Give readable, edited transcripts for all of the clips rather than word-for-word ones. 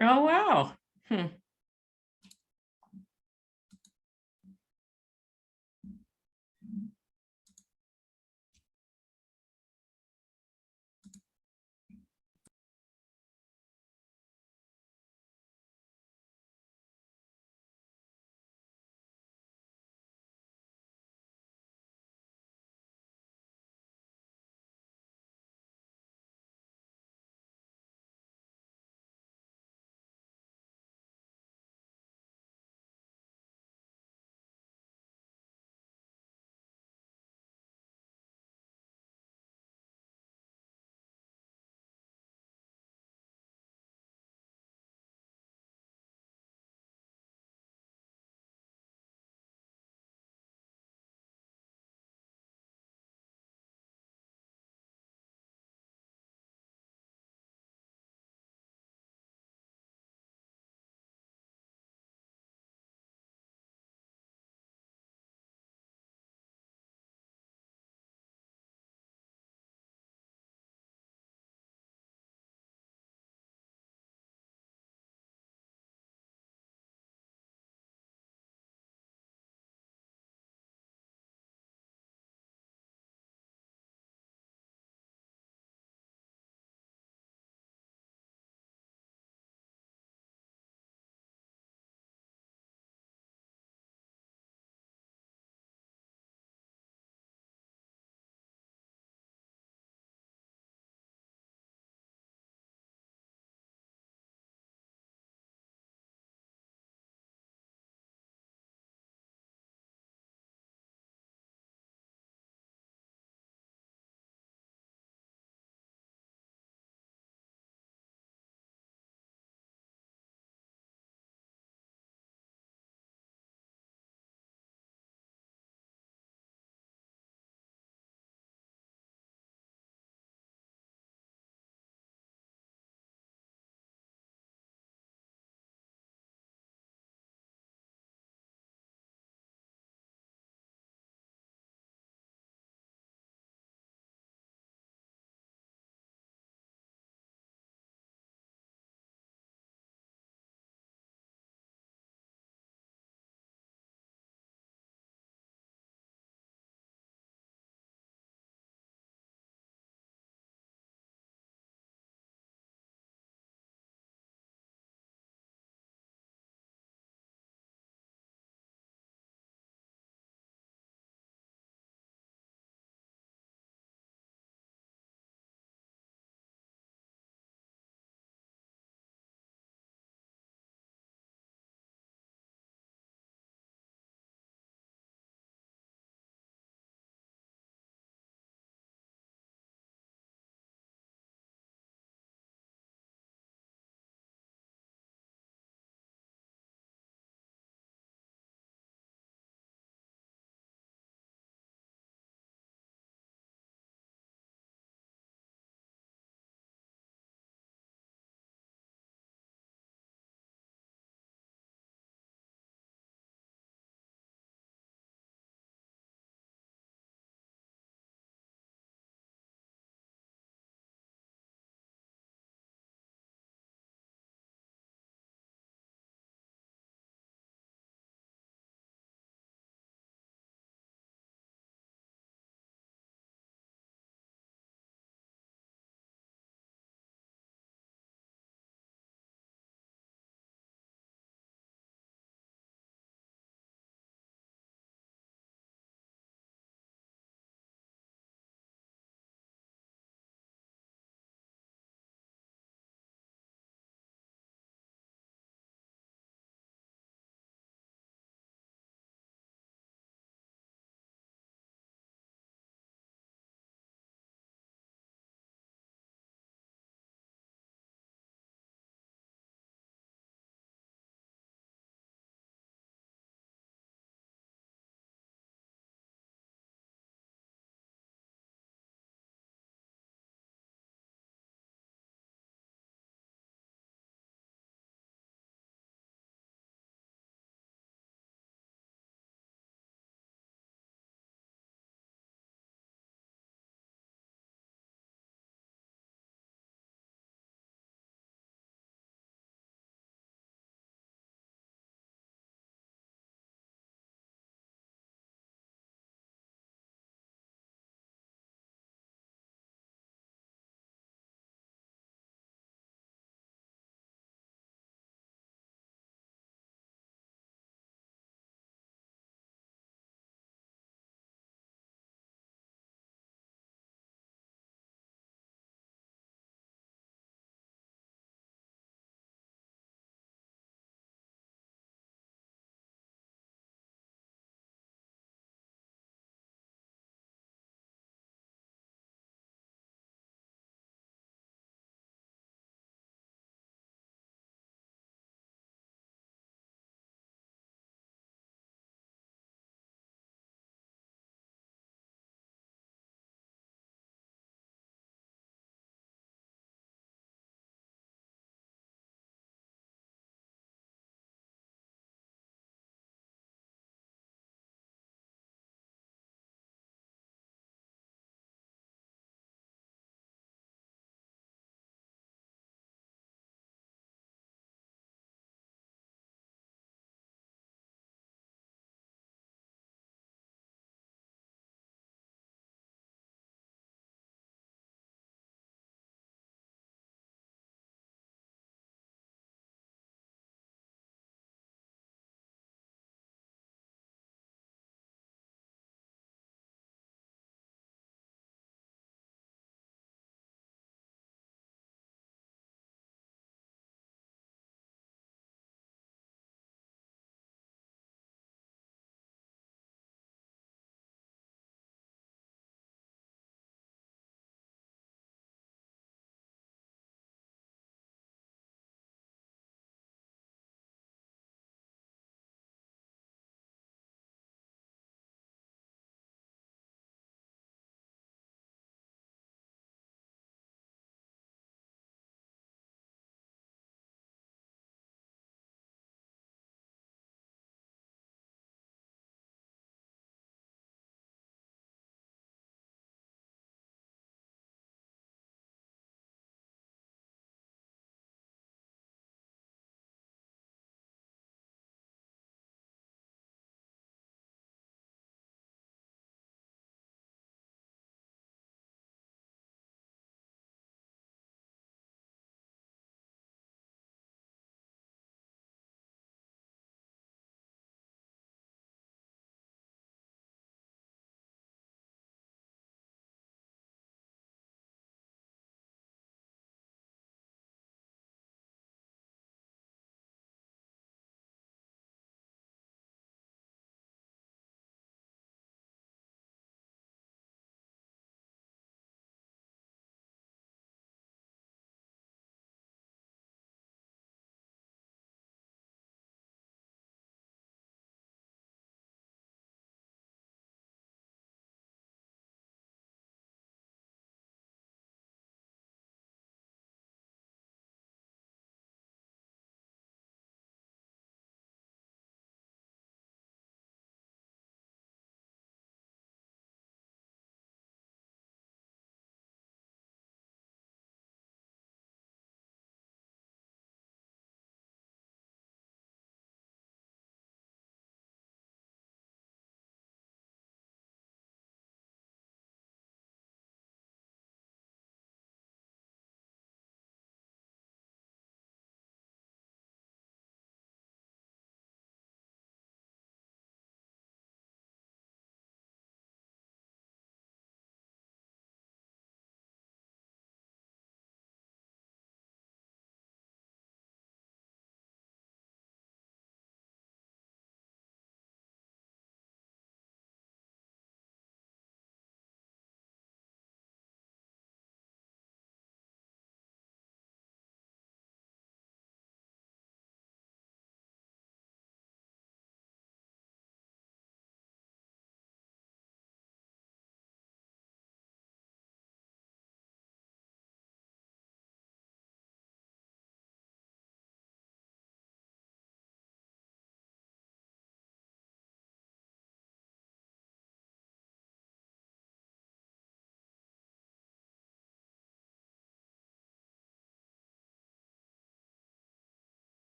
Oh, wow. Hmm.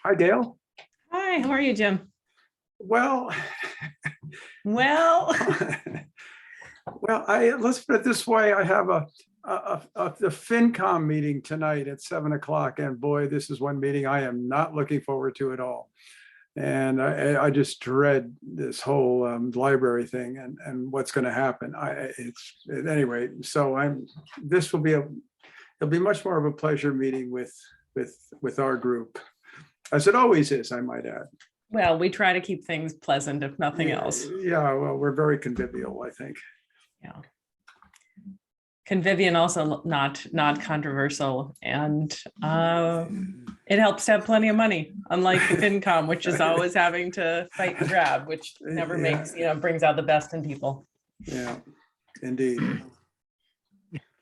Hi, Gail. Hi, how are you, Jim? Well, Well, let's put it this way. I have the FinCom meeting tonight at 7 o'clock, and boy, this is one meeting I am not looking forward to at all. And I just dread this whole library thing and what's going to happen. Anyway. So this will be it'll be much more of a pleasure meeting with our group, as it always is, I might add. well, we try to keep things pleasant, if nothing else. Yeah, well, we're very convivial, I think. Yeah. Convivial, also not controversial, and it helps to have plenty of money, unlike the FinCom, which is always having to fight and grab, which never makes, brings out the best in people. Yeah, indeed.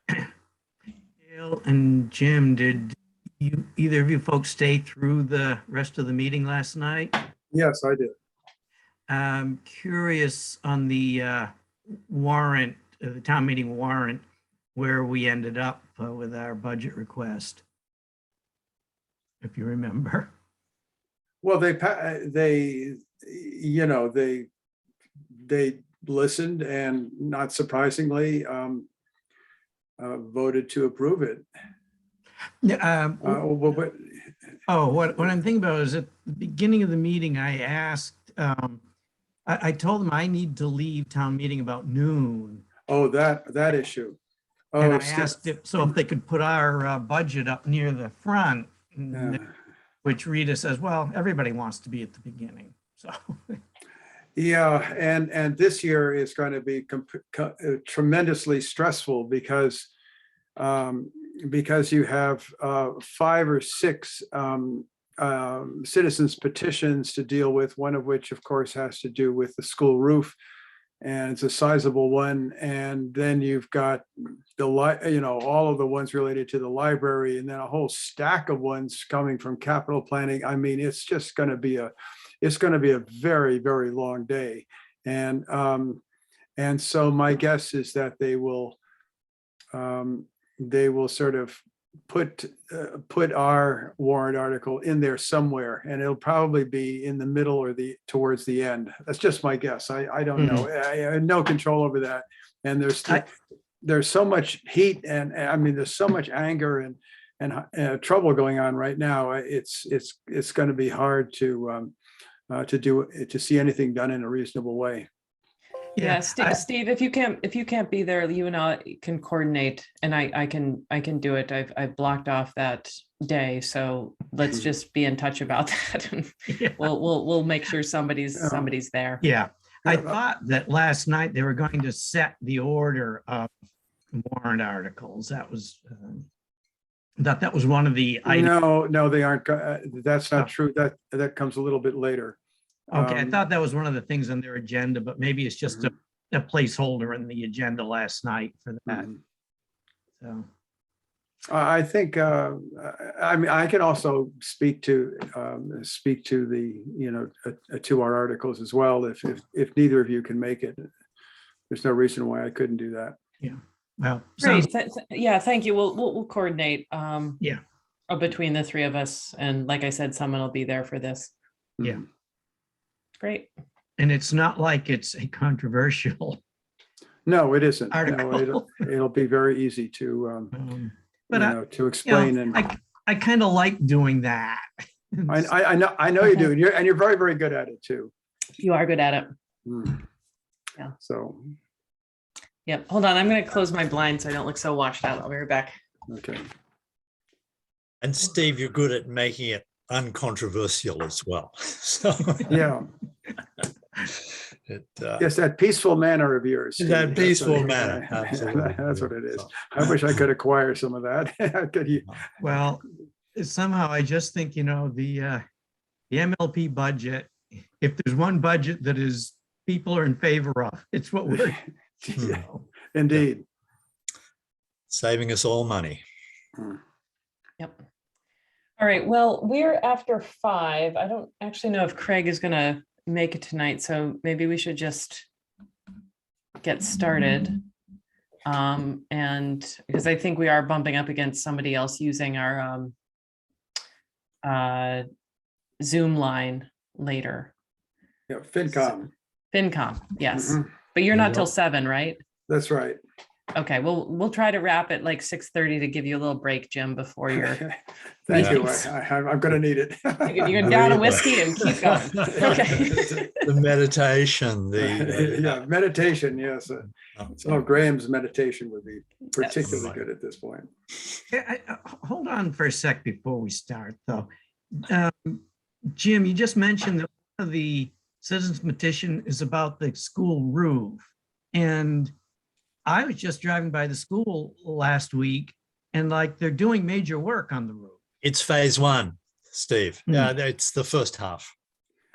Gail and Jim, did either of you folks stay through the rest of the meeting last night? Yes, I did. I'm curious on the warrant, the town meeting warrant, where we ended up with our budget request, if you remember. Well, they listened and, not surprisingly, voted to approve it. Yeah. What I'm thinking about is at the beginning of the meeting, I asked, I told them I need to leave town meeting about noon. Oh, that issue. Oh, and I asked if they could put our budget up near the front, which Rita says, well, everybody wants to be at the beginning. So. Yeah, and this year is going to be tremendously stressful because you have 5 or 6 citizens petitions to deal with, one of which, of course, has to do with the school roof, and it's a sizable one. And then you've got all of the ones related to the library, and then a whole stack of ones coming from capital planning. I mean, it's just going to be a very, very long day. And so my guess is that they will sort of put our warrant article in there somewhere, and it'll probably be in the middle or towards the end. That's just my guess. I don't know. I have no control over that. And there's so much heat, and I mean, there's so much anger and trouble going on right now. It's going to be hard to see anything done in a reasonable way. Yeah, Steve, if you can't be there, you and I can coordinate, and I can do it. I've blocked off that day, so let's just be in touch about that. And we'll make sure somebody's there. Yeah, I thought that last night they were going to set the order of warrant articles. That was that was one of the items. No, they aren't. That's not true. That comes a little bit later. Okay, I thought that was one of the things on their agenda, but maybe it's just a placeholder in the agenda last night for that. So I think I mean, I can also speak to the to our articles as well if neither of you can make it. There's no reason why I couldn't do that. Yeah. Well, great. Yeah, thank you. We'll coordinate. Yeah. Between the 3 of us, and like I said, someone will be there for this. Yeah. Great. And it's not like it's a controversial. No, it isn't. Article. No, it'll be very easy to to explain. I kind of like doing that. I know you do, and you're very, very good at it too. You are good at it. Yeah. So. Yep. Hold on. I'm going to close my blind so I don't look so washed out. I'll be right back. Okay. And Steve, you're good at making it uncontroversial as well. So yeah. Yes, that peaceful manner of yours. Steve. That peaceful manner. Absolutely. That's what it is. I wish I could acquire some of that. Well, somehow I just think, the MLP budget, if there's one budget that is people are in favor of, it's what we're Indeed. Saving us all money. Yep. All right. Well, we're after 5. I don't actually know if Craig is going to make it tonight, so maybe we should just get started. And because I think we are bumping up against somebody else using our Zoom line later. Yeah, FinCom. FinCom, yes. Mhm. But you're not till Yep. 7, right? That's right. Okay, we'll try to wrap at like 6:30 to give you a little break, Jim, before your Thank you. meetings. I'm going to need it. You're down a whiskey and keep going. Okay. The meditation, the Yeah, meditation, yes. Some of Graham's meditation would be particularly Yes. good at this point. Hold on for a sec before we start, though. Jim, you just mentioned that one of the citizens petition is about the school roof. And I was just driving by the school last week, and like they're doing major work on the roof. it's phase 1, Steve. Hmm. It's the first half.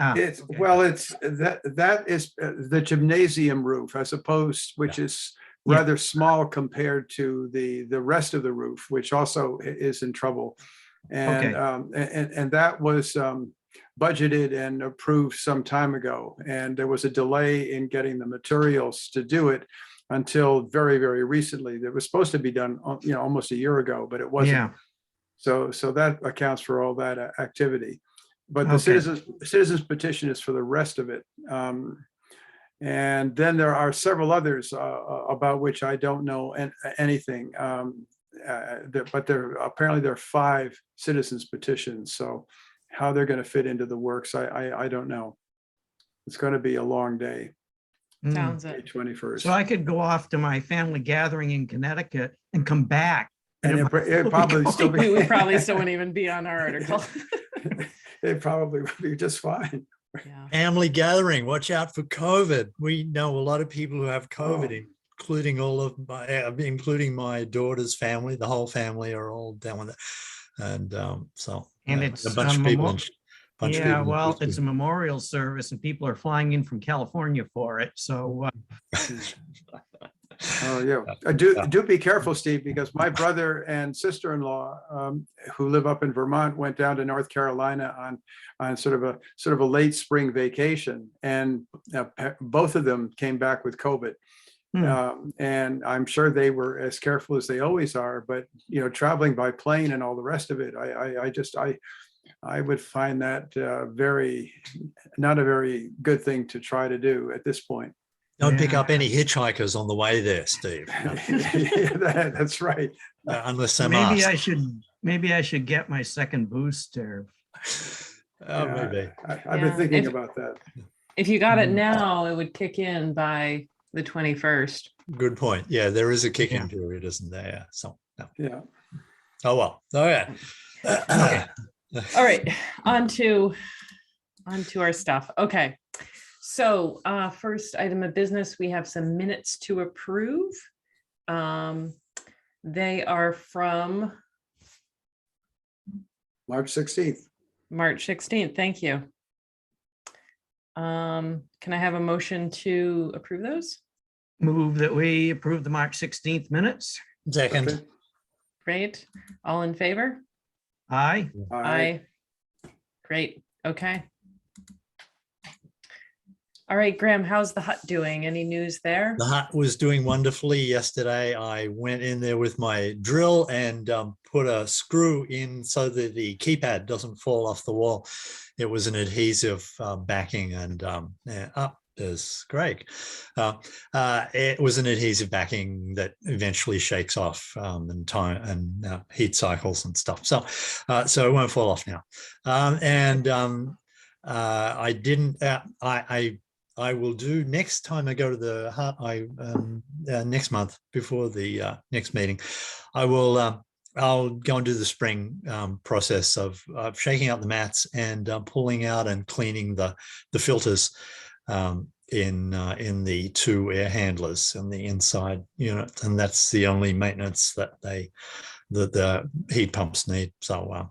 It's Okay. well, it's that is the gymnasium roof, as opposed, which is Yeah. rather small compared to the rest of the roof, which also is in trouble. And Okay. and that was budgeted and approved some time ago, and there was a delay in getting the materials to do it until very, very recently. That was supposed to be done, almost a year ago, but it wasn't. Yeah. So that accounts for all that activity. But the Okay. citizens petition is for the rest of it. And then there are several others about which I don't know anything. But apparently there are 5 citizens petitions. So how they're going to fit into the works, I don't know. It's going to be a long day, Mm. Sounds May it. 21st. So I could go off to my family gathering in Connecticut and come back. And it might it probably still We would probably still wouldn't even be on our article. it probably would be just fine. Yeah. Family gathering, watch out for COVID. We know a lot of people who have COVID, including my daughter's family. The whole family are all down with it. And so And a it's bunch of people. Yeah, well, it's a memorial service and people are flying in from California for it. So Oh, yeah. Do be careful, Steve, because my brother and sister-in-law, who live up in Vermont, went down to North Carolina on sort of a late spring vacation, and both of them came back with COVID. And I'm sure they were as careful as they always are, but traveling by plane and all the rest of it, I would find that not a very good thing to try to do at this point. Don't pick Yeah. up any hitchhikers on the way there, Steve. That's right. Unless they're maybe masked. maybe I should get my second booster. Oh, maybe. I've been thinking about that. If you got it now, it would kick in by the 21st. Good point. Yeah, there is a kicking Yeah. period, isn't there? So, no. Yeah. Oh, well. All right. Okay. All right, on to our stuff. Okay. So first item of business, we have some minutes to approve. They are from March 16th. March 16th. Thank you. Can I have a motion to approve those? Move that we approve the March 16th minutes. Second. Okay. Great. All in favor? Aye. Aye. Great. Okay. All right, Graham, how's the hut doing? Any news there? The hut was doing wonderfully yesterday. I went in there with my drill and put a screw in so that the keypad doesn't fall off the wall. It was an adhesive backing, and up is Greg. It was an adhesive backing that eventually shakes off in time and heat cycles and stuff. So it won't fall off now. I didn't. I will do next time I go to the hut. Next month before the next meeting, I'll go and do the spring process of shaking out the mats and pulling out and cleaning the filters in the 2 air handlers in the inside unit, and that's the only maintenance that the heat pumps need. So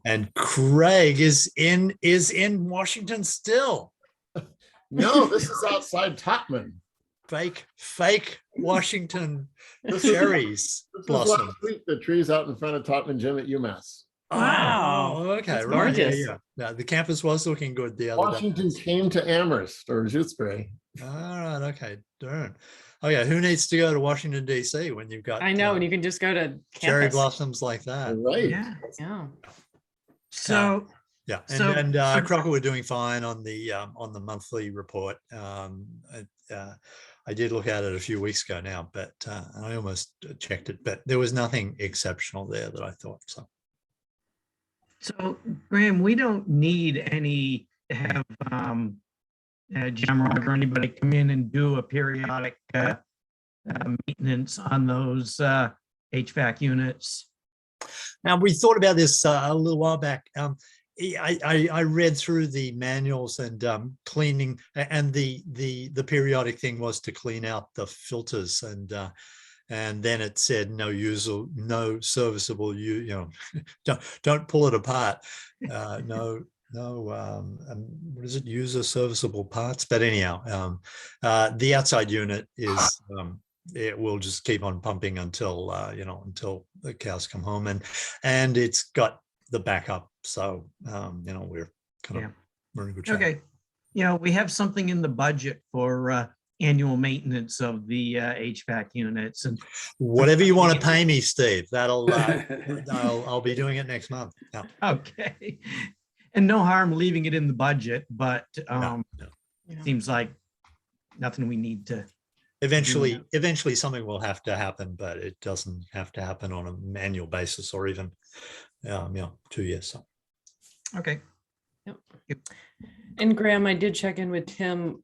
and Craig is in Washington still. No, this is outside Totman. Fake Washington This cherries This was blossom. last week, the trees out in front of Totman Gym at UMass. Wow. Oh, okay. That's Right. Yeah, gorgeous. yeah. The campus was looking good the other Washington day. came to Amherst or Shutesbury. All right. Okay. Darn. Oh, yeah. Who needs to go to Washington, D.C. when you've got I know, and you can just go to cherry campus. blossoms like that? Right. Yeah. So Yeah, So- and so- Crocker were doing fine on the monthly report. I did look at it a few weeks ago now, but I almost checked it, but there was nothing exceptional there that I thought so. So Graham, we don't need any to have Jamrog or anybody come in and do a periodic maintenance on those HVAC units. Now, we thought about this a little while back. I read through the manuals and cleaning, and the periodic thing was to clean out the filters, and then it said no serviceable, don't pull it apart. What is it? User serviceable parts. But anyhow, the outside unit is it will just keep on pumping until until the cows come home, and it's got the backup. So we're we're in good shape. Okay, we have something in the budget for annual maintenance of the HVAC units, and Whatever you want to pay me, Steve, that'll I'll be doing it next month. Yeah. okay, and no harm leaving it in the budget, but No. seems like nothing we need to. Eventually something will have to happen, but it doesn't have to happen on an annual basis or even 2 years. So. Okay. Yep. And Graham, I did check in with Tim.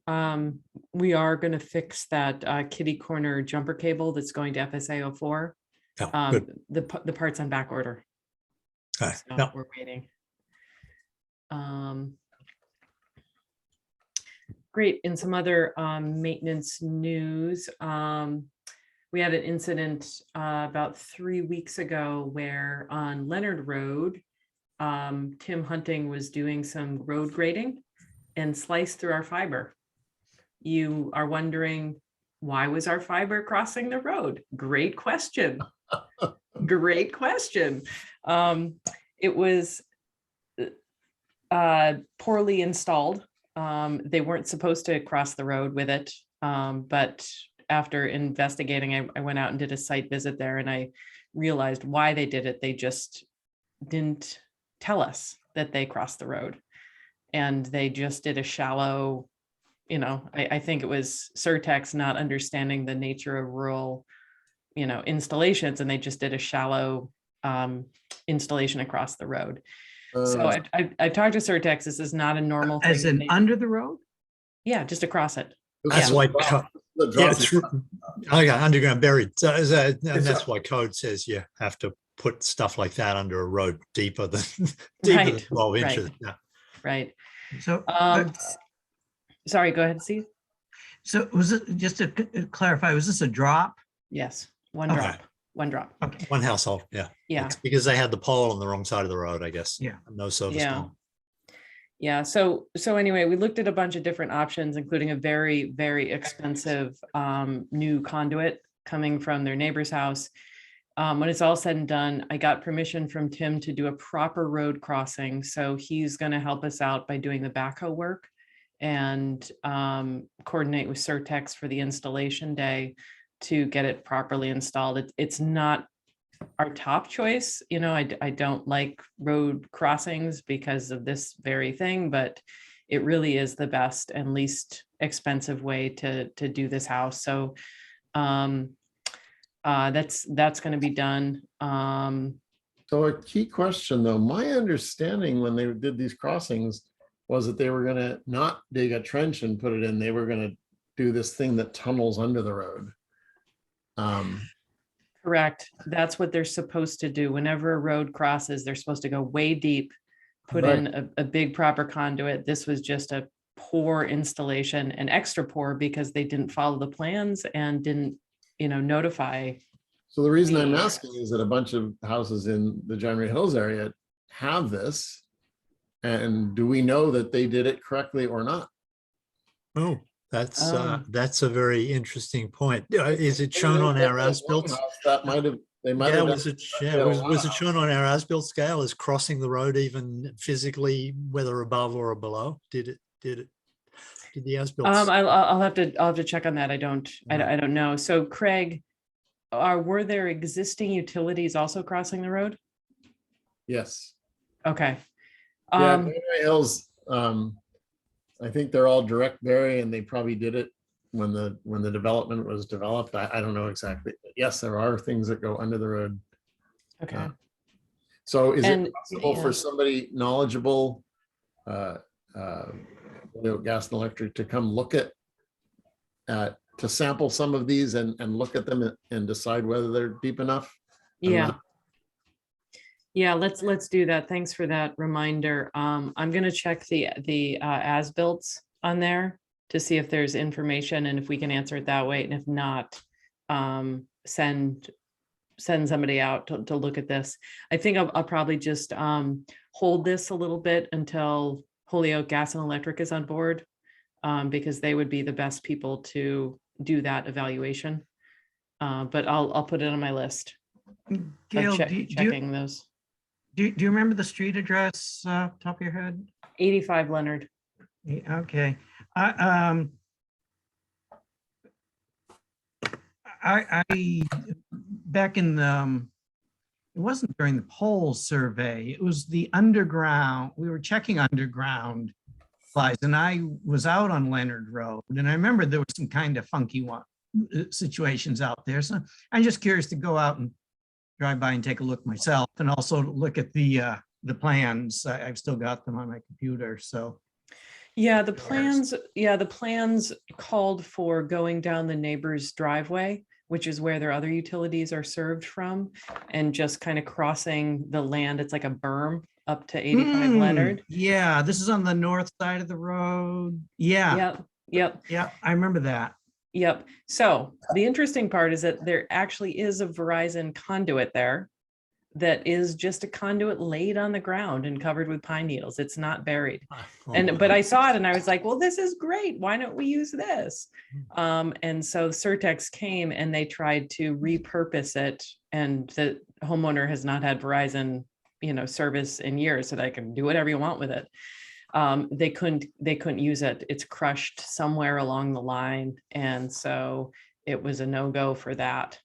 We are going to fix that kitty corner jumper cable that's going to FSA 04. Oh, good. The part's on back order. Okay. So No. we're waiting. Great. In some other maintenance news, we had an incident about 3 weeks ago where on Leonard Road, Tim Hunting was doing some road grading and sliced through our fiber. You are wondering, why was our fiber crossing the road? Great question. Great question. It was poorly installed. They weren't supposed to cross the road with it. But after investigating, I went out and did a site visit there, and I realized why they did it. They just didn't tell us that they crossed the road, and they just did a shallow, I think it was Surtex not understanding the nature of rural, installations, and they just did a shallow installation across the road. So I talked to Surtex. This is not a normal thing. As in under the road? Yeah, just across it. That's why. Underground buried. So that's why code says you have to put stuff like that under a road deeper than Right, 12 inches. right. Yeah. Right. So, Sorry, go ahead, Steve. so was it, just to clarify, was this a drop? Yes, one Okay. drop, one drop. Okay. One household. Yeah. Yeah. It's because they had the pole on the wrong side of the road, I guess. Yeah. No service. Yeah. pole. Yeah. So anyway, we looked at a bunch of different options, including a very, very expensive new conduit coming from their neighbor's house. When it's all said and done, I got permission from Tim to do a proper road crossing. So he's going to help us out by doing the backhoe work and coordinate with Surtex for the installation day to get it properly installed. It's not our top choice. I don't like road crossings because of this very thing, but it really is the best and least expensive way to do this house. So that's going to be done. So a key question though, my understanding when they did these crossings was that they were going to not dig a trench and put it in. They were going to do this thing that tunnels under the road. Correct. That's what they're supposed to do. Whenever a road crosses, they're supposed to go way deep, put Right. in a big proper conduit. This was just a poor installation, and extra poor because they didn't follow the plans and didn't, notify. So the reason I'm asking is that a bunch of houses in the January Hills area have this. And do we know that they did it correctly or not? Oh, that's a very interesting point. Is it shown on our as-built? That might have, they might Yeah, have. was it shown on our as-built scale as crossing the road even physically, whether above or below? Did the as-built? I'll have to check on that. I don't know. So Craig, were there existing utilities also crossing the road? Yes. Okay. Yeah, Um, Granite Hills, I think they're all direct bury and they probably did it when the development was developed. I don't know exactly. Yes, there are things that go under the road. okay. So is And, it possible yeah. for somebody knowledgeable, gas and electric to come look at, to sample some of these and look at them and decide whether they're deep enough? Yeah. Yeah, let's do that. Thanks for that reminder. I'm gonna check the as-built on there to see if there's information and if we can answer it that way. And if not, send somebody out to look at this. I think I'll probably just hold this a little bit until Holyoke Gas and Electric is on board, because they would be the best people to do that evaluation. But I'll put it on my list of Gail, checking those. do you remember the street address, top of your head? 85 Leonard. Okay. I back in the, it wasn't during the poll survey, it was the underground, we were checking underground supplies, and I was out on Leonard Road, and I remember there was some kind of funky situations out there. So I'm just curious to go out and drive by and take a look myself, and also look at the plans. I've still got them on my computer, so. Yeah, the plans called for going down the neighbor's driveway, which is where their other utilities are served from, and just kind of crossing the land. It's like a berm up to 85 Leonard. Yeah, this is on the north side of the road. Yeah. Yep. Yeah, I remember that. Yep. So the interesting part is that there actually is a Verizon conduit there that is just a conduit laid on the ground and covered with pine needles. It's not buried. But I saw it and I was like, well, this is great. Why don't we use this? And so Certex came and they tried to repurpose it, and the homeowner has not had Verizon, service in years, so they can do whatever you want with it. They couldn't use it. It's crushed somewhere along the line. And so it was a no-go for that.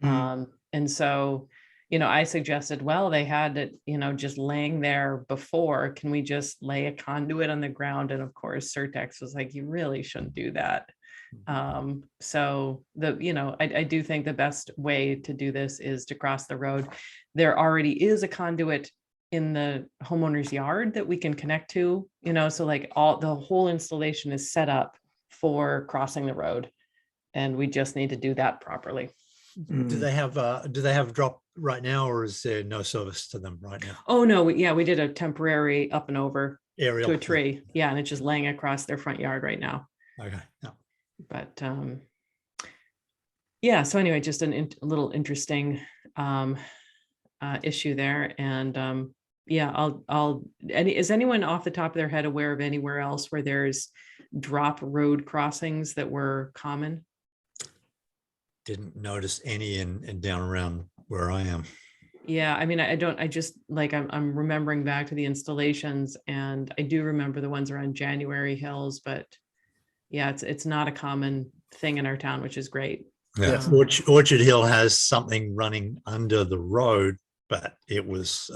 And so, I suggested, well, they had it, just laying there before. Can we just lay a conduit on the ground? And of course, Certex was like, you really shouldn't do that. So I do think the best way to do this is to cross the road. There already is a conduit in the homeowner's yard that we can connect to, so like the whole installation is set up for crossing the road, and we just need to do that properly. Do they have drop right now, or is there no service to them right now? Oh, no, we did a temporary up and over Aerial to a tree. Yeah, and it's just laying across their front yard right now. Okay. Yeah. But yeah, so anyway, just a little interesting issue there. And yeah, is anyone off the top of their head aware of anywhere else where there's drop road crossings that were common? Didn't notice any in down around where I am. Yeah, I mean, I'm remembering back to the installations, and I do remember the ones around January Hills, but yeah, it's not a common thing in our town, which is great. Yeah. Orchard Hill has something running under the road, but it was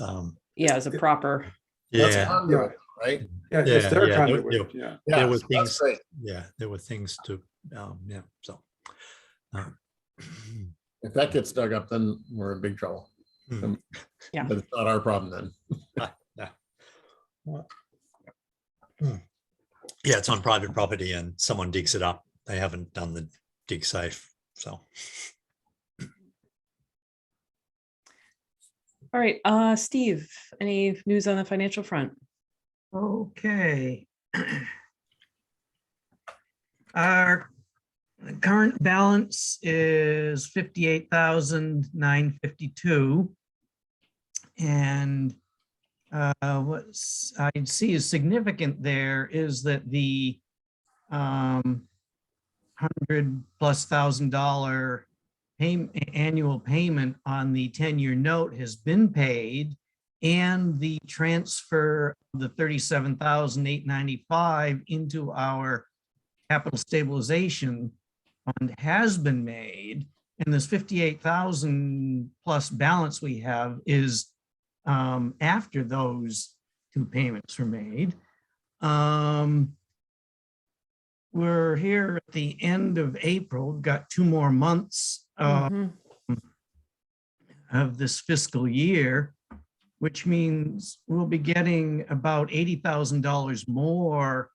Yeah, as a proper. That's conduit, right? Yeah, it's their yeah, conduit. Yeah. there were so that's things. great. Yeah, there were things to so If that gets dug up, then we're in big trouble. Yeah. But it's not our problem then. yeah, it's on private property and someone digs it up. They haven't done the dig safe, so. All right, Steve, any news on the financial front? Okay. Our current balance is 58,952. And what I'd see is significant there is that the $100,000+ annual payment on the 10-year note has been paid, and the transfer of the $37,895 into our capital stabilization fund has been made, and this 58,000+ balance we have is after those 2 payments were made. We're here at the end of April, we've got 2 more months Mhm. of this fiscal year, which means we'll be getting about $80,000 more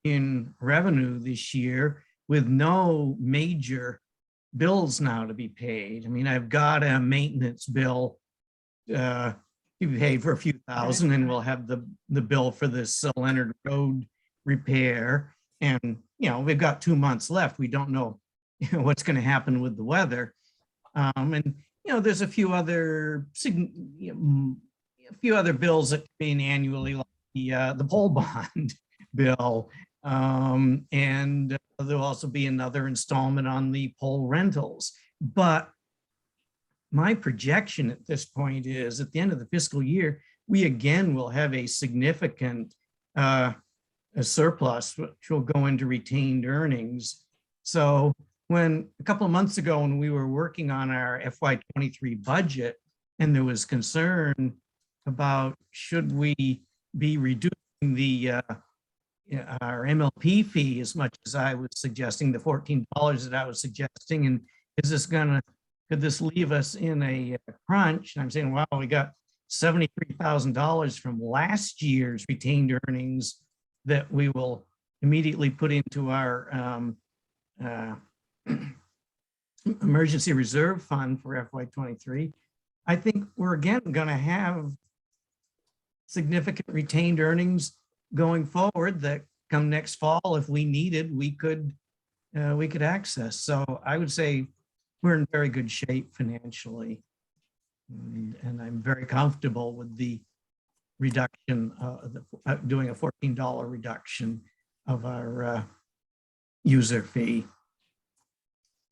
in revenue this year with no major bills now to be paid. I mean, I've got a maintenance bill to be paid for a few thousand, and we'll have the bill for this Leonard Road repair. And, you know, we've got 2 months left. We don't know what's going to happen with the weather. And, you know, there's a few other bills that come in annually, like the poll bond bill. And there'll also be another installment on the poll rentals. But my projection at this point is at the end of the fiscal year, we again will have a significant a surplus, which will go into retained earnings. So when a couple of months ago, when we were working on our FY23 budget, and there was concern about should we be reducing the our MLP fee as much as I was suggesting, the $14 that I was suggesting, and is this could this leave us in a crunch? And I'm saying, wow, we got $73,000 from last year's retained earnings that we will immediately put into our emergency reserve fund for FY23. I think we're again going to have significant retained earnings going forward that come next fall, if we needed, we could access. So I would say we're in very good shape financially, and I'm very comfortable with the reduction, doing a $14 reduction of our user fee.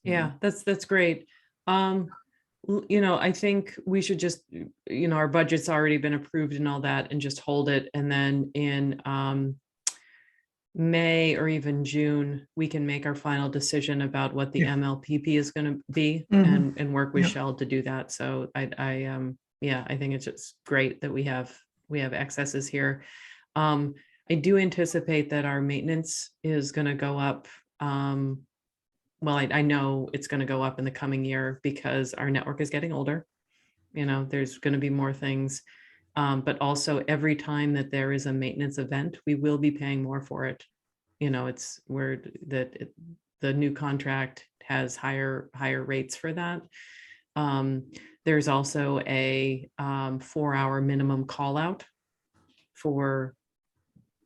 Yeah, that's great. You know, I think we should just, you know, our budget's already been approved and all that, and just hold it. And then in May or even June, we can make our final decision about what the MLPP is going to be, and work with Shell to do that. So yeah, I think it's just great that we have excesses here. I do anticipate that our maintenance is going to go up. Well, I know it's going to go up in the coming year because our network is getting older. You know, there's going to be more things. But also every time that there is a maintenance event, we will be paying more for it. You know, it's where the new contract has higher rates for that. There's also a 4-hour minimum call out for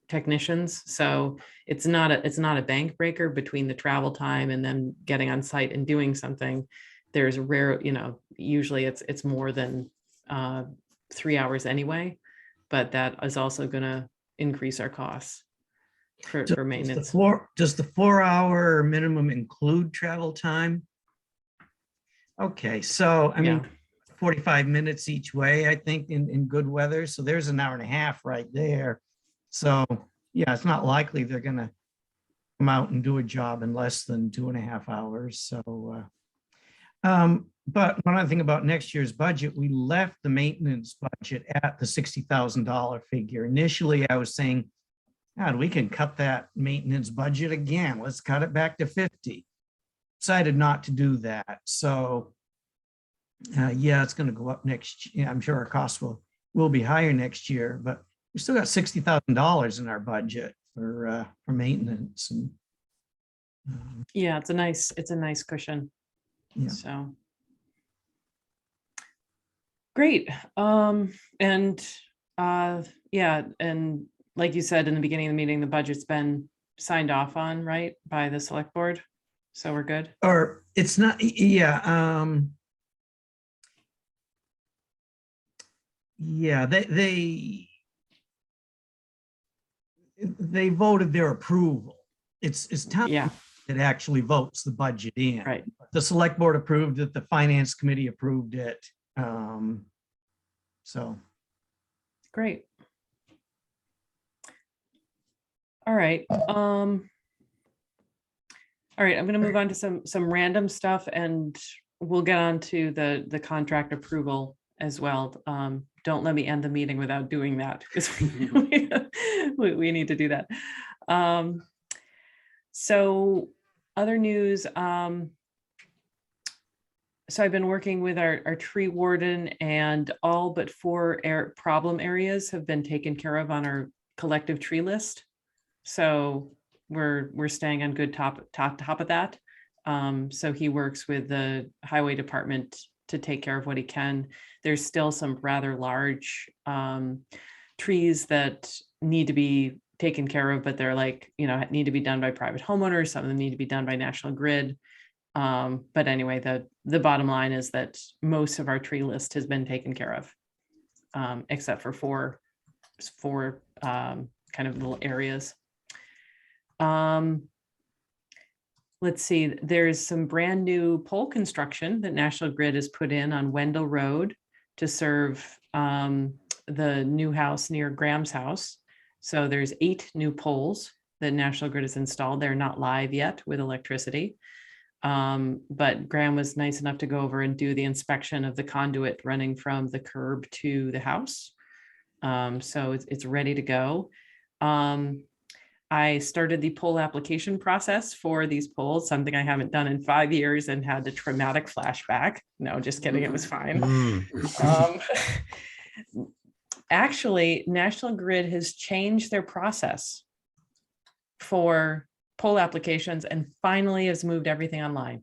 technicians. So it's not a bank breaker between the travel time and then getting on site and doing something. There's rare, you know, usually it's more than 3 hours anyway, but that is also going to increase our costs for maintenance. Does the 4-hour minimum include travel time? Okay, so I mean, 45 minutes each way, I think, in good weather. So there's an hour and a half right there. So yeah, it's not likely they're going to come out and do a job in less than 2.5 hours. So, but when I think about next year's budget, we left the maintenance budget at the $60,000 figure. Initially, I was saying, God, we can cut that maintenance budget again. Let's cut it back to 50. Decided not to do that. So yeah, it's going to go up next year. I'm sure our costs will be higher next year, but we still got $60,000 in our budget for maintenance. And yeah, it's a nice cushion. Yeah. So great. And yeah, and like you said in the beginning of the meeting, the budget's been signed off on, right, by the select board. So we're good. Or it's not, yeah. Yeah, they voted their approval. It's town that actually votes the budget in. Right. The select board approved it, the finance committee approved it. So Great. All right. All right, I'm going to move on to some random stuff, and we'll get on to the contract approval as well. Don't let me end the meeting without doing that, because we need to do that. So other news, so I've been working with our tree warden, and all but 4 problem areas have been taken care of on our collective tree list. So we're staying on good top of that. So he works with the highway department to take care of what he can. There's still some rather large trees that need to be taken care of, but they're like, need to be done by private homeowners. Some of them need to be done by National Grid. But anyway, the bottom line is that most of our tree list has been taken care of, except for four kind of little areas. Let's see, there's some brand new pole construction that National Grid has put in on Wendell Road to serve the new house near Graham's house. So there's 8 new poles that National Grid has installed. They're not live yet with electricity. But Graham was nice enough to go over and do the inspection of the conduit running from the curb to the house. So it's ready to go. I started the pole application process for these poles, something I haven't done in 5 years, and had the traumatic flashback. No, just kidding. It was fine. Actually, National Grid has changed their process for poll applications and finally has moved everything online.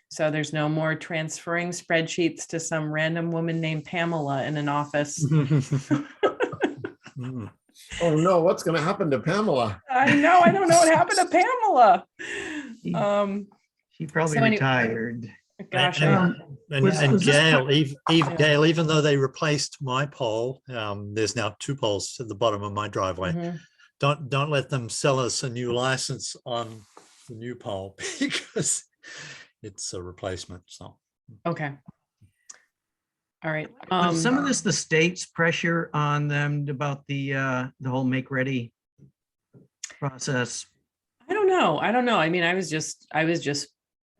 So there's no more transferring spreadsheets to some random woman named Pamela in an office. Oh no, what's going to happen to Pamela? I know, I don't know what happened to Pamela. She probably So anyway- retired. Gosh, And Was this Gail, Gail, even though they replaced my pole, there's now 2 poles at the bottom of my driveway. Mhm. Don't let them sell us a new license on the new pole because it's a replacement. So Okay. All right. Was some of this the state's pressure on them about the whole make ready process? I don't know. I mean, I was just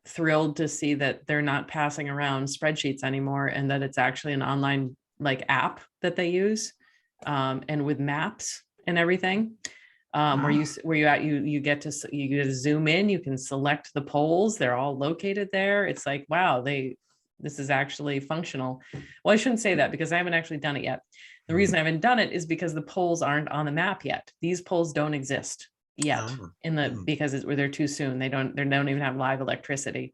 thrilled to see that they're not passing around spreadsheets anymore, and that it's actually an online like app that they use, and with maps and everything, where you get to zoom in, you can select the poles, they're all located there. It's like, wow, this is actually functional. Well, I shouldn't say that because I haven't actually done it yet. The reason I haven't done it is because the poles aren't on the map yet. These poles don't exist yet because they're too soon. They don't even have live electricity.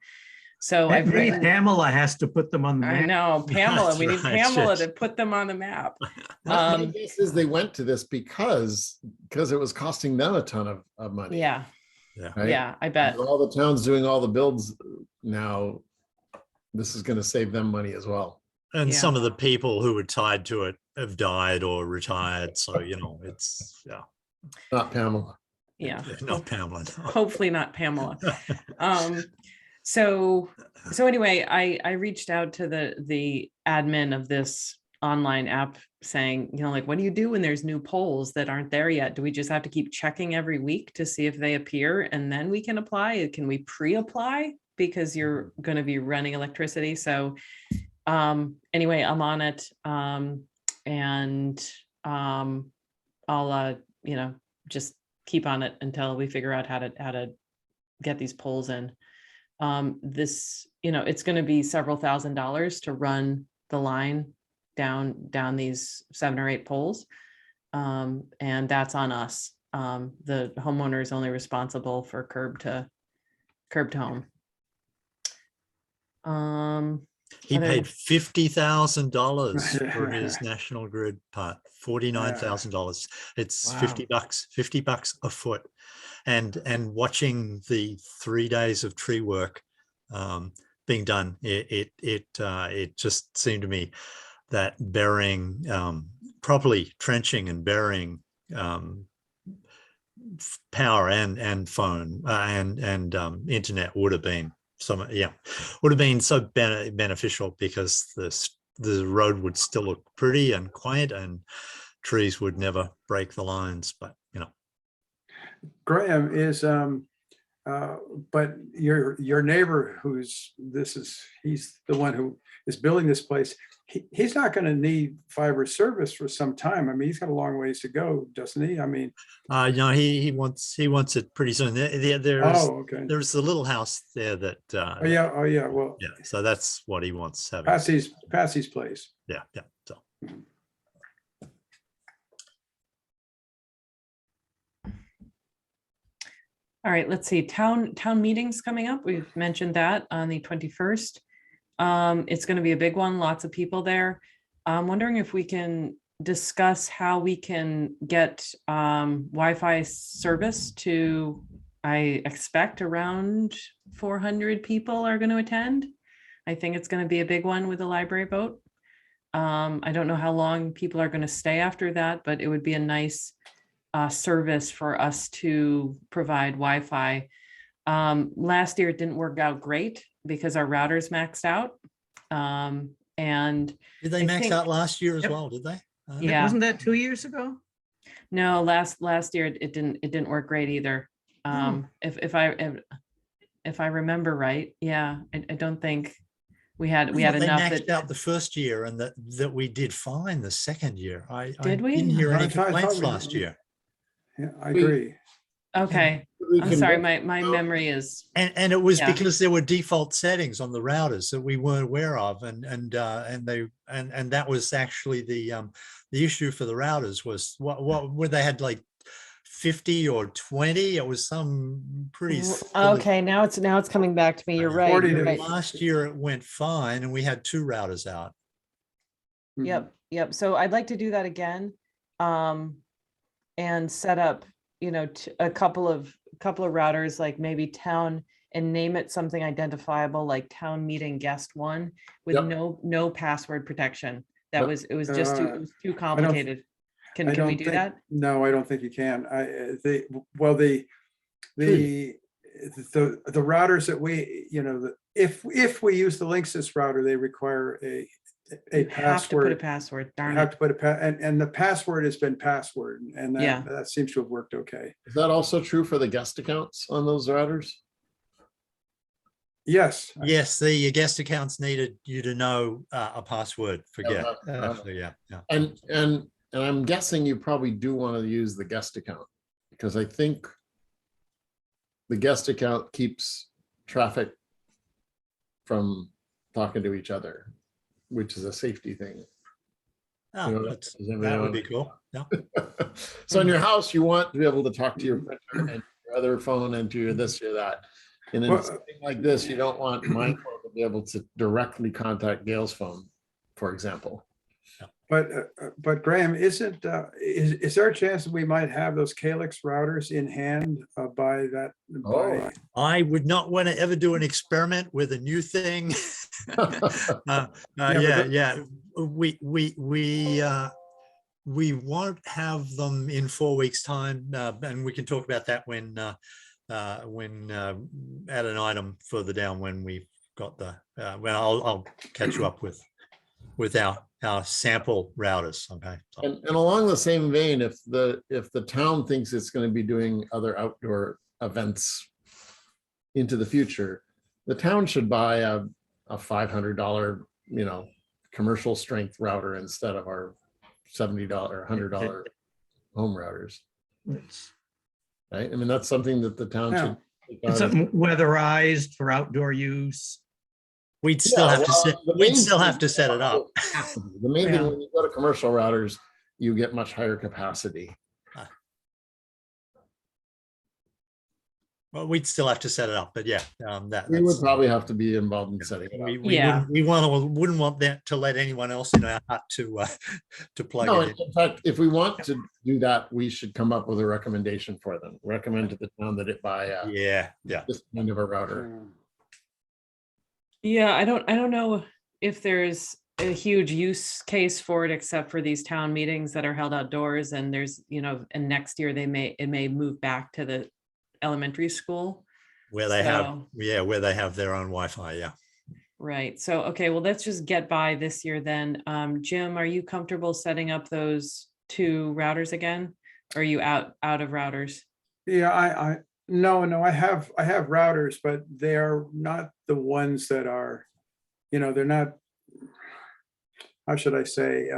So Maybe Pamela has to put them on the map. I know, Pamela, we need Right, Pamela shit. to put them on the map. My guess is they went to this because it was costing them a ton of money. Yeah, Right? yeah, I bet. And all the towns doing all the builds now, this is going to save them money as well. and Yeah. some of the people who were tied to it have died or retired. So it's Not Pamela. Yeah. not Pamela. No. Hopefully not Pamela. So anyway, I reached out to the admin of this online app saying, like, what do you do when there's new polls that aren't there yet? Do we just have to keep checking every week to see if they appear and then we can apply? Can we pre-apply because you're going to be running electricity? So anyway, I'm on it. And I'll just keep on it until we figure out how to get these polls in. This, it's going to be several $1,000s to run the line down these 7 or 8 poles. And that's on us. The homeowner is only responsible for curb to home. He other- paid $50,000 for his National Grid part, $49,000. It's Wow. $50 a foot. And watching the 3 days of tree work being done, it just seemed to me that burying, properly trenching and burying power and phone and internet would have been so beneficial, because the road would still look pretty and quiet and trees would never break the lines. But Graham, is But your neighbor he's the one who is building this place. He's not going to need fiber service for some time. I mean, he's got a long ways to go, doesn't he? I mean, No, he wants it pretty soon. There's okay. there's the little house there that Oh yeah. Well, yeah, so that's what he wants having. Patsy's place. Yeah. So All right, let's see, town meetings coming up. We've mentioned that on the 21st. It's going to be a big one, lots of people there. I'm wondering if we can discuss how we can get Wi-Fi service to, I expect around 400 people are going to attend. I think it's going to be a big one with the library vote. I don't know how long people are going to stay after that, but it would be a nice service for us to provide Wi-Fi. Last year, it didn't work out great because our routers maxed out. And did they max out last year as well? Did they? Yeah. Wasn't that 2 years ago? No, last year it didn't work great either. If I remember right, yeah, I don't think we had enough. They maxed out the first year, and that we did fine the second year. I we? didn't hear any I thought complaints we- last year. Yeah, I agree. Okay, We I'm can sorry, look- my memory is, And it was Yeah. because there were default settings on the routers that we weren't aware of, and that was actually the issue for the routers was what where they had like 50 or 20. It was some pretty silly. okay, now it's coming back to me. You're right. 40 you're to- right. Last year it went fine, and we had 2 routers out. Yep. So I'd like to do that again. And set up, a couple of routers, like maybe town, and name it something identifiable like town meeting guest 1 with Yep. no password protection. Yep. It was just it was too complicated. I Can we don't do think- that? No, I don't think you can. The routers that we, if we use the Linksys router, they require a You have to put a password. password, You darn have it. to put and the password has been password, and Yeah. that seems to have worked okay. Is that also true for the guest accounts on those routers? Yes. Yes, the guest accounts needed you to know a password. Forget. Yeah. And I'm guessing you probably do want to use the guest account, because I think the guest account keeps traffic from talking to each other, which is a safety thing. Oh, You know, that does anybody would know? be cool. Yeah. So in your house, you want to be able to talk to your printer and your other phone and to your this or that. And in Well, something like this, you don't want my phone to be able to directly contact Gail's phone, for example. But Graham, is there a chance that we might have those Calyx routers in hand by that? Oh. I would not want to ever do an experiment with a new thing. Yeah. We won't have them in 4 weeks' time, and we can talk about that when add an item further down when we've got the. Well, I'll catch you up with our sample routers. Okay. So, And along the same vein, if the town thinks it's going to be doing other outdoor events into the future, the town should buy a $500, commercial strength router instead of our $70, $100 home routers, It's right? I mean, that's something that the town Yeah. should. it's something weatherized for outdoor use. we'd still Yeah, have to well, set. the We'd main still thing- have to set it up. The main thing, Yeah. when you go to commercial routers, you get much higher capacity. Well, we'd still have to set it up, but yeah, We would that's. probably have to be involved in setting it up. Yeah. We wouldn't want that to let anyone else in our hut to plug No, it in. in fact, if we want to do that, we should come up with a recommendation for them. Recommend to the town that it buy Yeah. this kind of a router. Yeah, I don't know if there's a huge use case for it, except for these town meetings that are held outdoors, and there's, and next year it may move back to the elementary school. Where they have, So- where they have their own Wi-Fi. Yeah. Right. So, okay, well, let's just get by this year then. Jim, are you comfortable setting up those 2 routers again? Or are you out of routers? Yeah, No, I have routers, but they're not the ones that are, they're not, how should I say?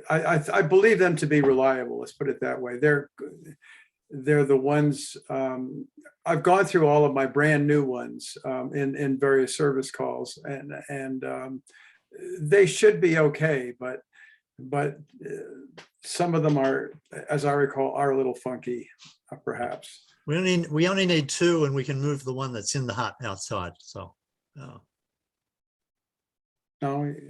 I believe them to be reliable. Let's put it that way. They're the ones, I've gone through all of my brand new ones in various service calls, and they should be okay, but some of them are, as I recall, are a little funky, perhaps. We only need two, and we can move the one that's in the hut outside. So No,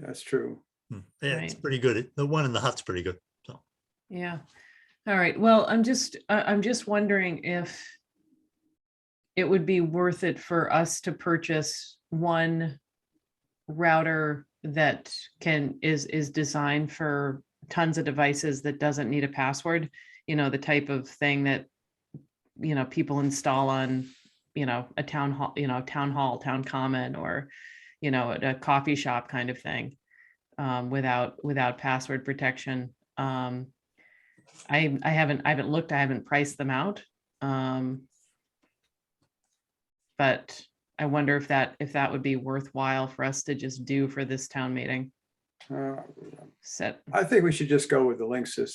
that's true. yeah, it's Right. pretty good. The one in the hut's pretty good. So Yeah. All right. Well, I'm just wondering if it would be worth it for us to purchase one router that is designed for tons of devices that doesn't need a password, the type of thing that, people install on, a town hall, town common, or, a coffee shop kind of thing, without password protection. I haven't looked, I haven't priced them out. But I wonder if that would be worthwhile for us to just do for this town meeting. Set. I think we should just go with the Linksys.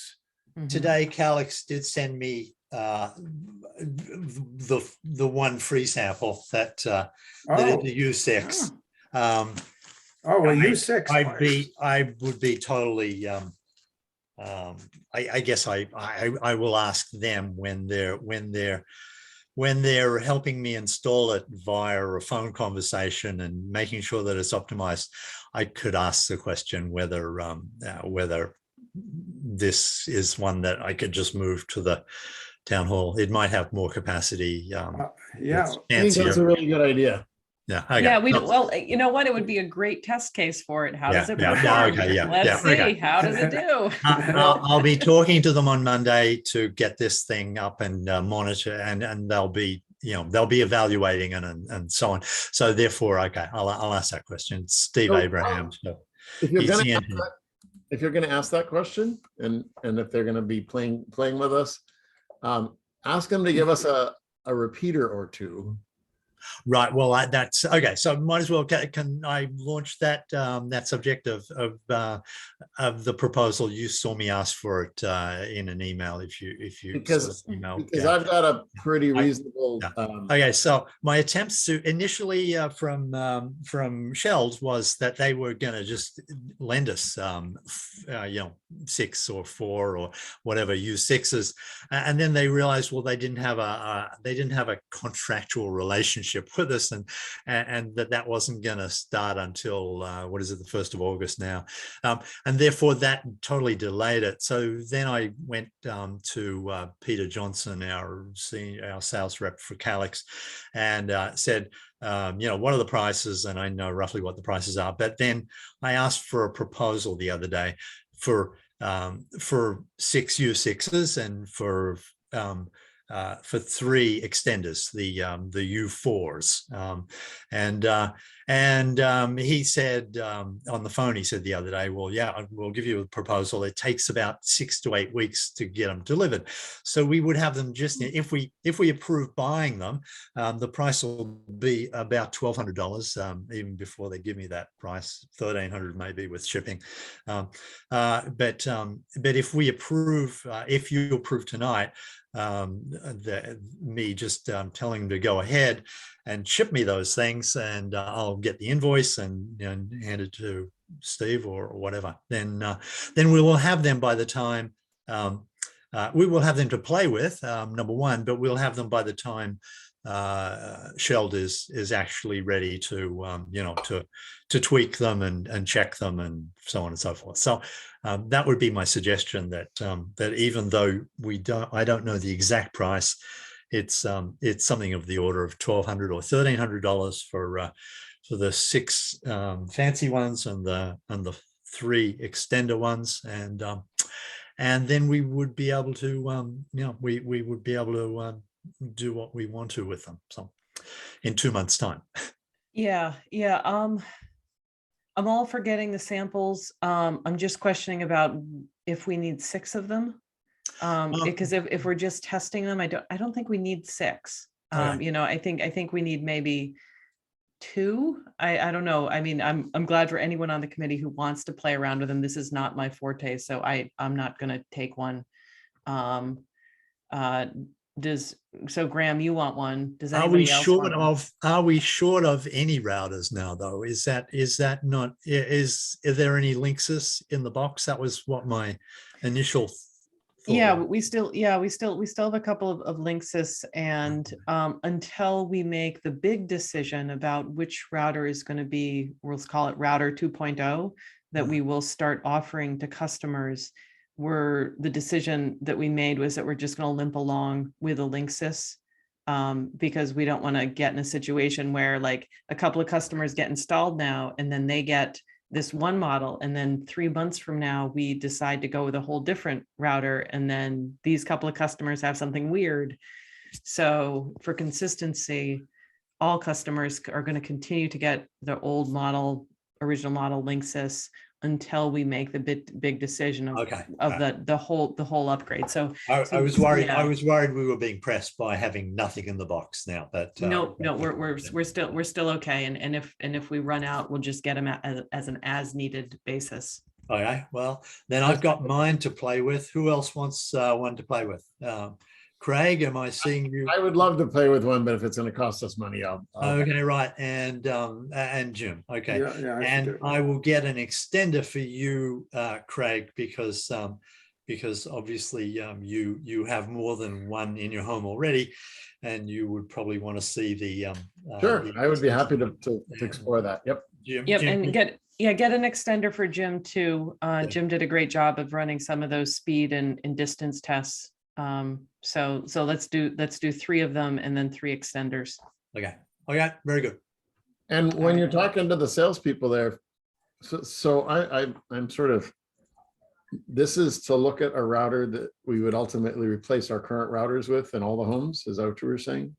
Mhm. today, Calix did send me the one free sample that that Oh, is the U6. Oh. well, I- U6. I would be totally. I guess I will ask them when they're helping me install it via a phone conversation and making sure that it's optimized. I could ask the question whether this is one that I could just move to the town hall. It might have more capacity. Yeah, It's I think that's a fancier. really good idea. Yeah. Okay. Yeah, No, well, you know what? It would be a great test case for it. How does it Yeah, perform? okay, yeah, Let's see. okay. How does it do? I'll be talking to them on Monday to get this thing up and monitor, and they'll be evaluating and so on. So therefore, okay, I'll ask that question. It's Steve So, Abraham. So If you're he's gonna the ask engineer. if you're gonna ask that question, and if they're gonna be playing with us, ask them to give us a repeater or two. Right. Well, that's okay. So might as well. Can I launch that subject of the proposal? You saw me ask for it in an email. If you Because email, I've got a pretty I- reasonable. yeah. Okay, so my attempts to initially from Shells was that they were going to just lend us 6 or 4 or whatever U6s, and then they realized, well, they didn't have a contractual relationship with us, and that wasn't going to start until what is it, the 1st of August now, and therefore that totally delayed it. So then I went to Peter Johnson, our sales rep for Calix, and said, what are the prices? And I know roughly what the prices are. But then I asked for a proposal the other day for 6 U6s and for 3 extenders, the U4s, and he said on the phone, he said the other day, well, yeah, we'll give you a proposal. It takes about 6 to 8 weeks to get them delivered. So we would have them just, if we approve buying them, the price will be about $1,200, even before they give me that price, $1,300 maybe with shipping. But if we approve, if you approve tonight, me just telling them to go ahead and ship me those things, and I'll get the invoice and hand it to Steve or whatever. Then we will have them by the time we will have them to play with, number one, but we'll have them by the time Sheld is actually ready to to tweak them and check them and so on and so forth. So that would be my suggestion, that even though I don't know the exact price, it's something of the order of $1,200 or $1,300 for the 6 fancy ones and the 3 extender ones, and then we would be able to we would be able to do what we want to with them. So in 2 months' time. Yeah. I'm all for getting the samples. I'm just questioning about if we need 6 of them. Because if we're just testing them, I don't think we need 6. All right. You know, I think we need maybe 2. I don't know. I mean, I'm glad for anyone on the committee who wants to play around with them. This is not my forte, so I'm not going to take one. So Graham, you want one? Does Are we anybody else short want one? are we short of any routers now though? Is that not, are there any Linksys in the box? That was what my initial thought Yeah, was. we still have a couple of Linksys, and until we make the big decision about which router is going to be, we'll call it router 2.0, that we will start offering to customers, the decision that we made was that we're just going to limp along with a Linksys, because we don't want to get in a situation where like a couple of customers get installed now and then they get this one model, and then 3 months from now we decide to go with a whole different router, and then these couple of customers have something weird. So for consistency, all customers are going to continue to get the old model, original model Linksys, until we make the big decision of, Okay. the whole upgrade. So I was worried. yeah. I was worried we were being pressed by having nothing in the box now. But no, we're still okay. And if we run out, we'll just get them as an as needed basis. Okay. Well, then I've got mine to play with. Who else wants one to play with? Craig, am I seeing you? I would love to play with one, but if it's going to cost us money, I'll Okay, right. And Jim. Okay. Yeah, yeah. And should do. I will get an extender for you, Craig, because obviously you have more than one in your home already, and you would probably want to see the Sure, the I would be happy to explore that. Yep. Jim, Yep, Jim, and get an extender for Jim too. Jim did a great job of running some of those speed and distance tests. So let's do 3 of them and then 3 extenders. Okay, very good. And when you're talking to the salespeople there, so I'm sort of, this is to look at a router that we would ultimately replace our current routers with in all the homes. Is that what you were saying?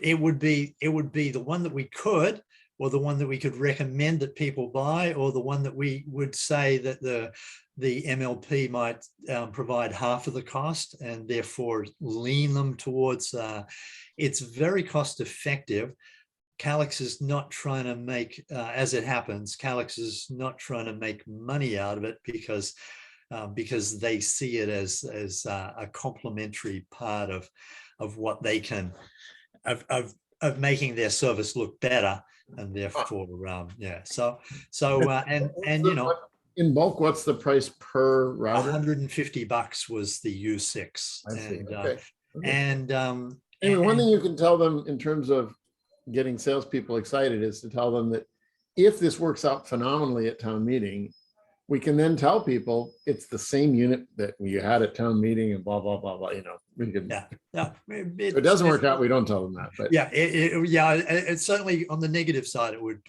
It would be the one that we could, or the one that we could recommend that people buy, or the one that we would say that the MLP might provide half of the cost and therefore lean them towards. It's very cost effective. Calix is not trying to make, as it happens, Calix is not trying to make money out of it because they see it as a complementary part of what they can, of making their service look better, and therefore and you know, in bulk, what's the price per router? $150 was the U6. I see. And Okay. and Anyway, one thing you can tell them in terms of getting salespeople excited is to tell them that if this works out phenomenally at town meeting, we can then tell people it's the same unit that you had at town meeting and blah, blah, blah, blah, you know, we can, if it doesn't work out, we don't tell them that, but it's certainly on the negative side, it would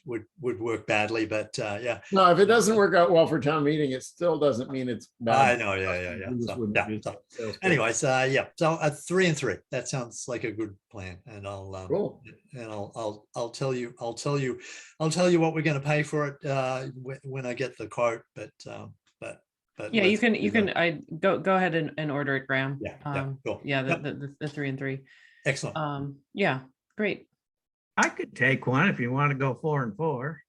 work badly, but yeah. no, if it doesn't work out well for town meeting, it still doesn't mean it's bad. I know, yeah. We just wouldn't be salespeople. Anyways, so 3 and 3, that sounds like a good plan, and I'll Cool. and I'll tell you what we're going to pay for it when I get the quote, but Yeah, you can I go ahead and order it, Graham. Cool. Yeah, the 3 and 3. Excellent. Yeah, great. I could take one if you want to go 4 and 4.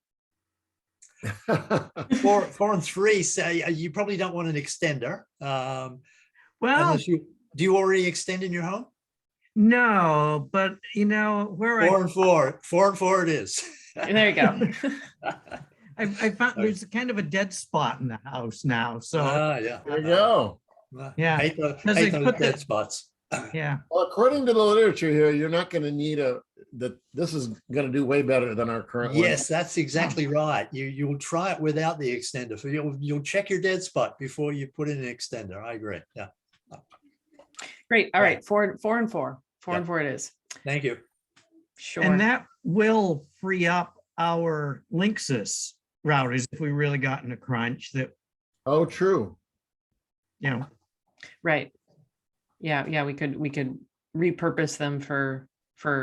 4 and 3 say you probably don't want an extender. Well, Unless do you already extend in your home? no, but you know where 4 and 4. 4 and 4 it is. There you go. I found there's kind of a dead spot in the house now. So Yeah. There you go. Yeah. Hate Does those it put dead the- spots. yeah. Well, according to the literature here, you're not going to need this is going to do way better than our current one. Yes, that's exactly right. You'll try it without the extender. So you'll check your dead spot before you put in an extender. I agree. Yeah. Great. All right. 4 and 4. 4 Yeah. and 4 it is. Thank you. Sure. And that will free up our Linksys routers if we really got in a crunch that, Oh, true. you know, Right. Yeah, we could repurpose them for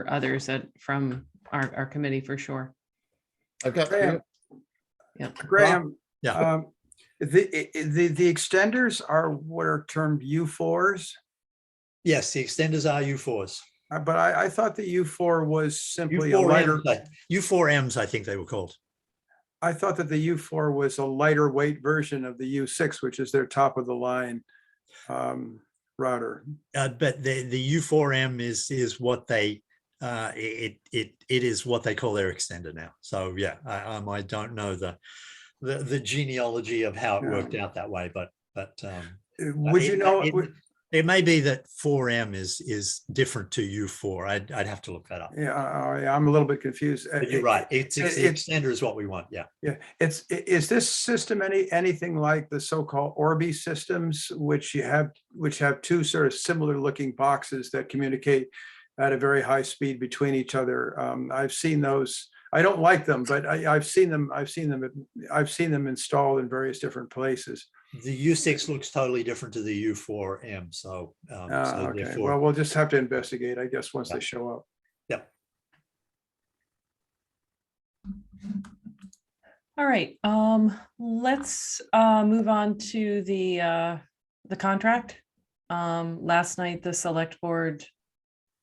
others from our committee for sure. Okay. Graham, Yep. Graham, Yeah. The extenders are what are termed U4s, Yes, the extenders are U4s. but I thought the U4 was simply a lighter. U4Ms, I think they were called. I thought that the U4 was a lighter weight version of the U6, which is their top of the line router. But the U4M is what they it is what they call their extender now. So yeah, I don't know the genealogy of how it worked out that way, but Would you know? it may be that 4M is different to U4. I'd have to look that up. Yeah, I'm a little bit confused. But you're right. It's the extender is what we want. Yeah. Yeah. Is this system anything like the so-called Orbi systems, which have two sort of similar looking boxes that communicate at a very high speed between each other? I've seen those. I don't like them, but I've seen them installed in various different places. The U6 looks totally different to the U4M. So, okay. Well, we'll just have to investigate, I guess, once they show up. Yep. All right, let's move on to the contract. Last night, the select board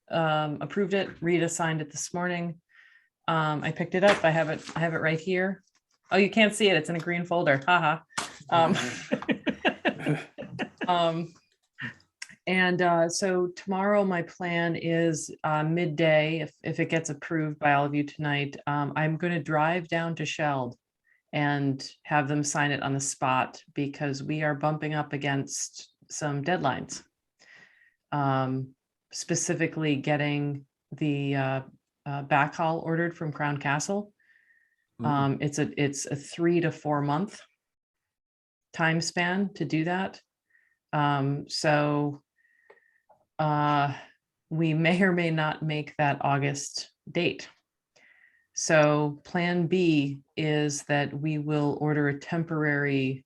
approved it. Rita signed it this morning. I picked it up. I have it right here. Oh, you can't see it. It's in a green folder. Haha. So tomorrow my plan is midday, if it gets approved by all of you tonight, I'm going to drive down to Sheld and have them sign it on the spot because we are bumping up against some deadlines. Specifically getting the backhaul ordered from Crown Castle. It's a 3 to 4 month time span to do that. So we may or may not make that August date. So plan B is that we will order a temporary,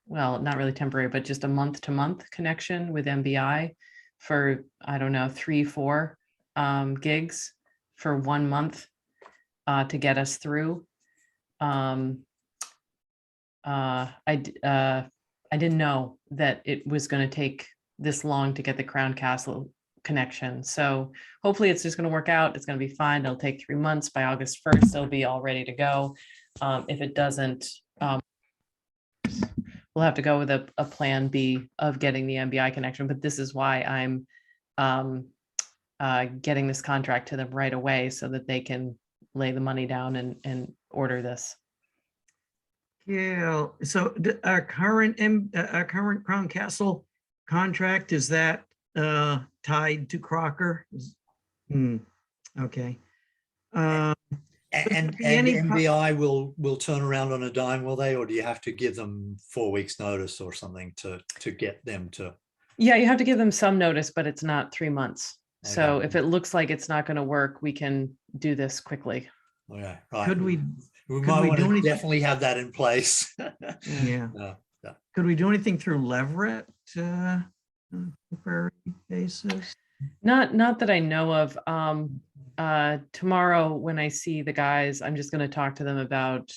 well, not really temporary, but just a month-to-month connection with MBI for, I don't know, 3-4 gigs for 1 month to get us through. I didn't know that it was going to take this long to get the Crown Castle connection. So hopefully it's just going to work out. It's going to be fine. It'll take 3 months. By August 1st, it'll be all ready to go. If it doesn't, we'll have to go with a plan B of getting the MBI connection. But this is why I'm getting this contract to them right away so that they can lay the money down and order this. Yeah, so our current Crown Castle contract, is that tied to Crocker? Okay. And MBI will turn around on a dime, will they? Or do you have to give them 4 weeks notice or something to get them to? Yeah, you have to give them some notice, but it's not 3 months. Okay. So if it looks like it's not going to work, we can do this quickly. Okay, right. Could we might want to definitely have that in place. Yeah. Could we do anything through Leverett on a temporary basis? Not that I know of. Tomorrow when I see the guys, I'm just going to talk to them about,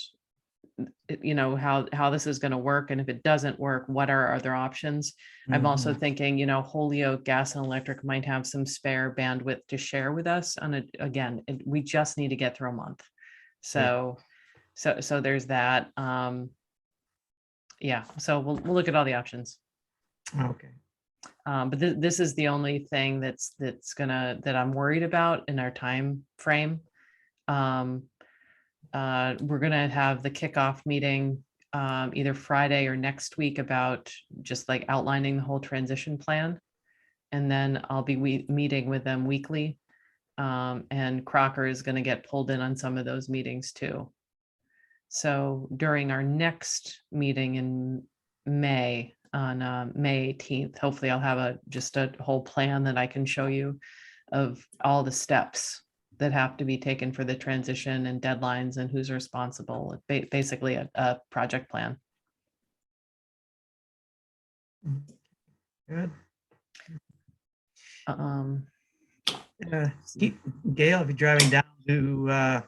you know, how this is going to work. And if it doesn't work, what are other options? I'm also thinking, you know, Holyoke Gas and Electric might have some spare bandwidth to share with us. And again, we just need to get through a month. So there's that. Yeah, so we'll look at all the options. Okay. But this is the only thing that I'm worried about in our time frame. We're gonna have the kickoff meeting either Friday or next week about just like outlining the whole transition plan. And then I'll be meeting with them weekly. And Crocker is going to get pulled in on some of those meetings too. So during our next meeting in May, on May 18th, hopefully I'll have just a whole plan that I can show you of all the steps that have to be taken for the transition and deadlines and who's responsible. Basically a project plan. Good. Gail, if you're driving down to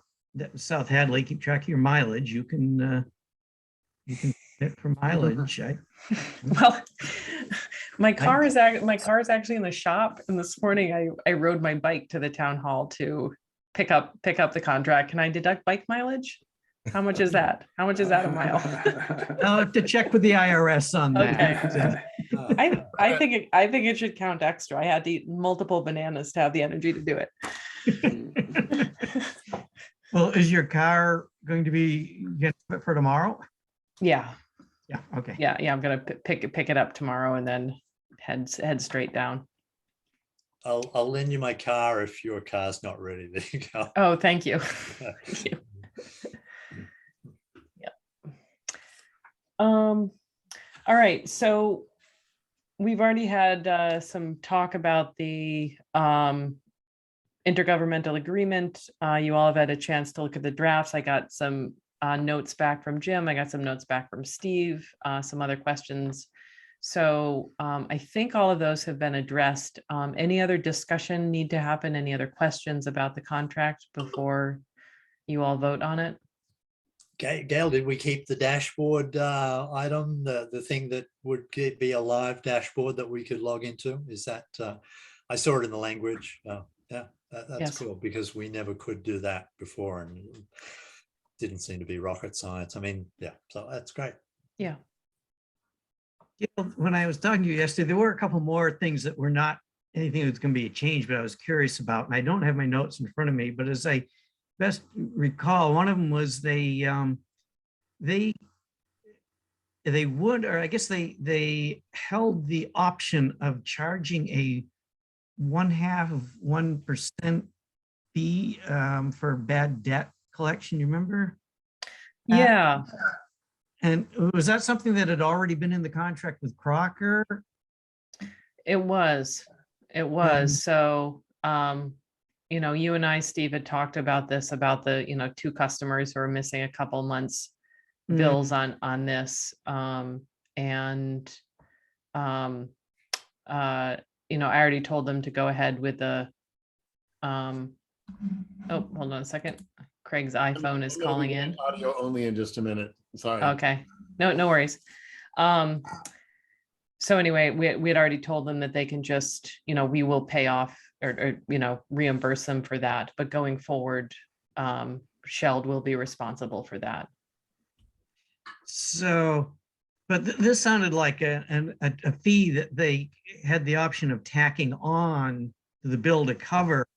South Hadley, keep track of your mileage. You can Bit for mileage. Well, my car is actually in the shop, and this morning I rode my bike to the town hall to pick up the contract. Can I deduct bike mileage? How much is that? How much is that a mile? I'll have to check with the IRS on that. Okay. I think it should count extra. I had to eat multiple bananas to have the energy to do it. Well, is your car going to be get it for tomorrow? Yeah. Yeah. Okay. Yeah. I'm gonna pick it up tomorrow and then head straight down. I'll lend you my car if your car's not ready. There you go. Oh, thank you. Thank you. Yeah. All right. So we've already had some talk about the intergovernmental agreement. You all have had a chance to look at the drafts. I got some notes back from Jim. I got some notes back from Steve, some other questions. So I think all of those have been addressed. Any other discussion need to happen? Any other questions about the contract before you all vote on it? Gail, did we keep the dashboard item, the thing that would be a live dashboard that we could log into? Is that, I saw it in the language. Yeah, that's Yes. cool, because we never could do that before, and it didn't seem to be rocket science. I mean, yeah, so that's great. Yeah. When I was talking to you yesterday, there were a couple more things that were not anything that's going to be a change, but I was curious about, and I don't have my notes in front of me, but as I best recall, one of them was they would, or I guess they held the option of charging a 0.5% fee for bad debt collection. You remember? Yeah. And was that something that had already been in the contract with Crocker? It was. So, you know, you and I, Steve, had talked about this, about the, you know, 2 customers who are missing a couple months bills on this. You know, I already told them to go ahead with the, oh, hold on a second. Craig's iPhone is calling in. Audio only in just a minute. Sorry. Okay, no worries. So anyway, we had already told them that they can just, you know, we will pay off or you know, reimburse them for that. But going forward, Sheld will be responsible for that. So, but this sounded like a fee that they had the option of tacking on to the bill to cover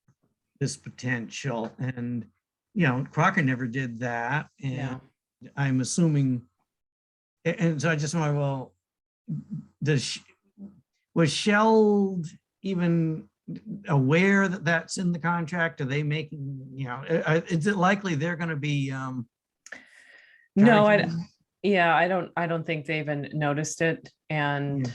this potential. And, you know, Crocker never did that. And Yeah. I'm assuming, and so I just wonder, well, was Sheld even aware that that's in the contract? Are they making, you know, is it likely they're going to be No, charging? I don't think they even noticed it. And,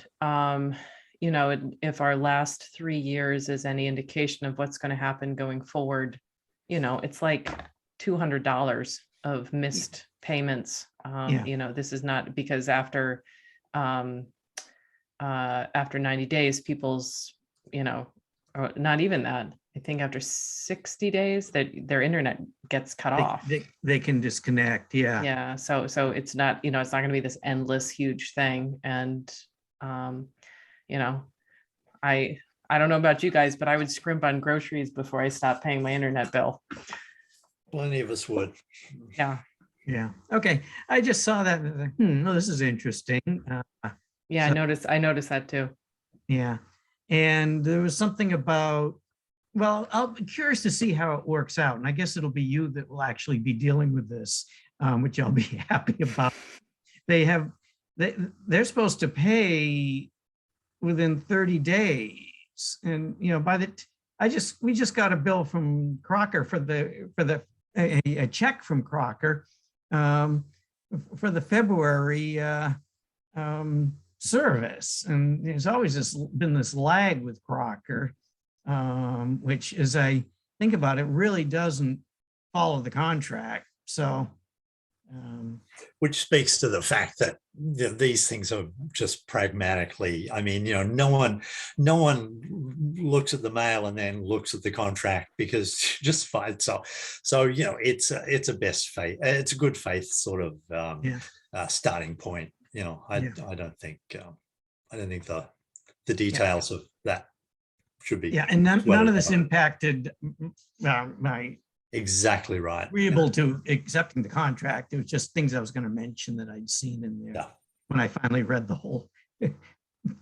you know, if our last 3 years is any indication of what's going to happen going forward, you know, it's like $200 of missed payments. You know, this is not because after 90 days, people's, you know, or not even that, I think after 60 days that their internet gets cut off. They can disconnect. Yeah. Yeah. So it's not, you know, it's not going to be this endless huge thing. And, you know, I don't know about you guys, but I would scrimp on groceries before I stop paying my internet bill. Plenty of us would. Yeah. Yeah. Okay. I just saw that. And I was like, no, this is interesting. Yeah. So- I noticed that too. Yeah. And there was something about, well, I'll be curious to see how it works out. And I guess it'll be you that will actually be dealing with this, which I'll be happy about. They're supposed to pay within 30 days. And, you know, we just got a bill from Crocker a check from Crocker for the February service. And there's always been this lag with Crocker, which, as I think about it, really doesn't follow the contract. So, which speaks to the fact that these things are just pragmatically, I mean, you know, no one looks at the mail and then looks at the contract, because just fine. So you know, it's a best faith, it's a good faith sort of starting point. you know, Yeah. I don't think the details of that should be. Yeah, and none sweated of this out. impacted my Exactly right. agreeable to accepting the contract. It was just things I was going to mention that I'd seen in there Yeah. when I finally read the whole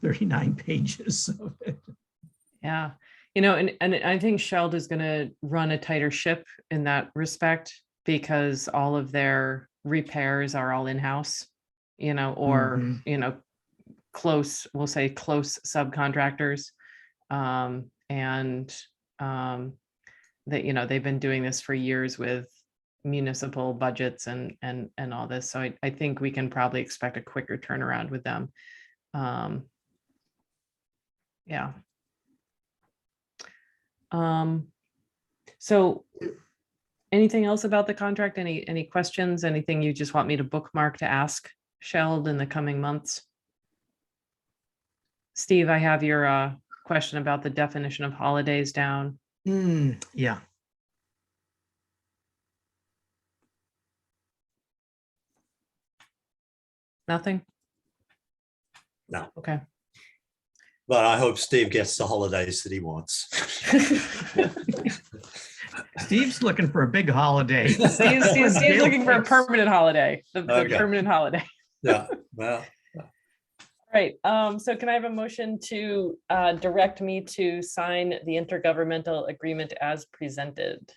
39 pages of it. Yeah, you know, and I think Sheld is going to run a tighter ship in that respect because all of their repairs are all in-house, you know, or, Mhm. you know, we'll say close subcontractors. And that, you know, they've been doing this for years with municipal budgets and all this. So I think we can probably expect a quicker turnaround with them. Yeah. So anything else about the contract? Any questions? Anything you just want me to bookmark to ask Sheld in the coming months? Steve, I have your question about the definition of holidays down. Yeah. Nothing? No. Okay. But I hope Steve gets the holidays that he wants. Steve's looking for a big holiday. Steve's looking for a permanent holiday, the Okay. permanent holiday. Yeah. Well, Right. So can I have a motion to direct me to sign the intergovernmental agreement as presented?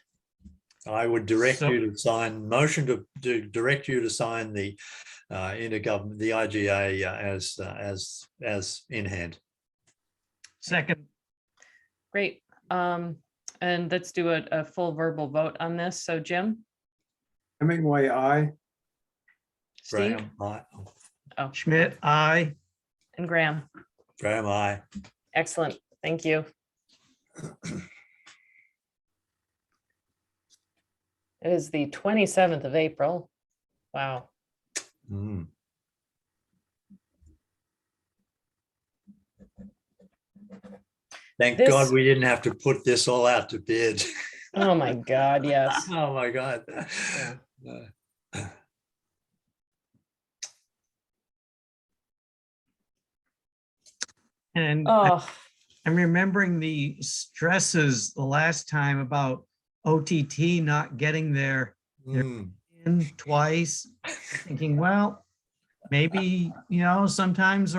I would direct So- you to sign motion to direct you to sign the intergovernment, the IGA as in hand. Second, Great. And let's do a full verbal vote on this. So Jim, Hemingway, aye. Steve, Graham, aye. oh, Schmidt, aye. and Graham. Graham, aye. Excellent. Thank you. It is the 27th of April. Wow. Mm. Thank This- God we didn't have to put this all out to bid. Oh my God, yes. Oh my God. And Oh, I'm remembering the stresses the last time about OTT not getting there Mm. in twice, thinking, well, maybe, you know, sometimes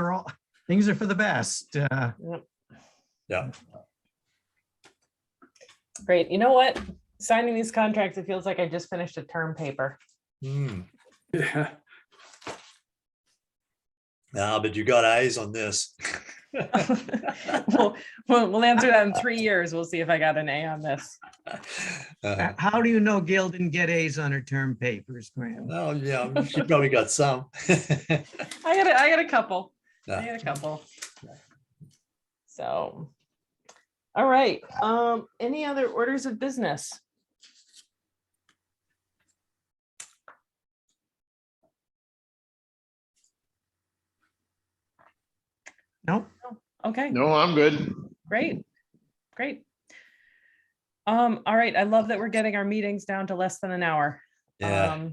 things are for the best. Yeah. great. You know what? Signing these contracts, it feels like I just finished a term paper. Mm. Yeah. No, but you got A's on this. We'll answer that in 3 years. We'll see if I got an A on this. How do you know Gail didn't get A's on her term papers, Graham? Oh, yeah, she probably got some. I got a couple. I Yeah. got a couple. So, all right. Any other orders of business? Nope. Okay. No, I'm good. Great, great. All right, I love that we're getting our meetings down to less than an hour. Yeah.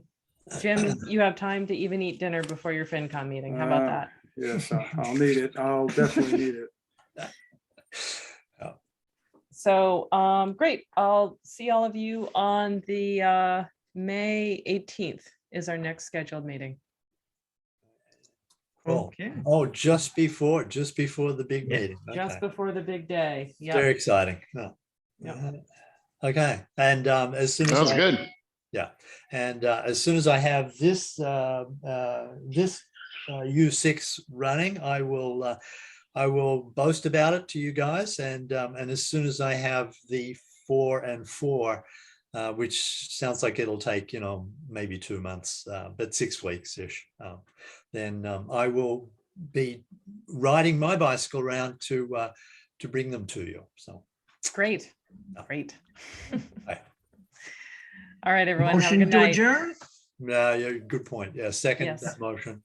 Jim, you have time to even eat dinner before your FinCom meeting. How about that? Yes, I'll need it. I'll definitely need it. So, great. I'll see all of you on the May 18th is our next scheduled meeting. Cool. Okay. Oh, just before the big Yeah. meeting. Just Okay. before the big day. Very Yeah. exciting. Oh. Yep. Okay. And as soon as Sounds I, good. yeah, and as soon as I have this U6 running, I will boast about it to you guys. And as soon as I have the 4 and 4, which sounds like it'll take, you know, maybe 2 months, but 6 weeks ish, then I will be riding my bicycle around to bring them to you. So Great, great. Right. All right, everyone. Have a Motion good to night. adjourn? yeah, good point. Yeah, second Yes. that motion.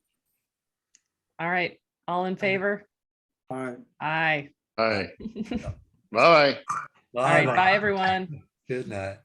All right, all in favor? All right. Aye. All right. Bye. All right, bye, everyone. Good night.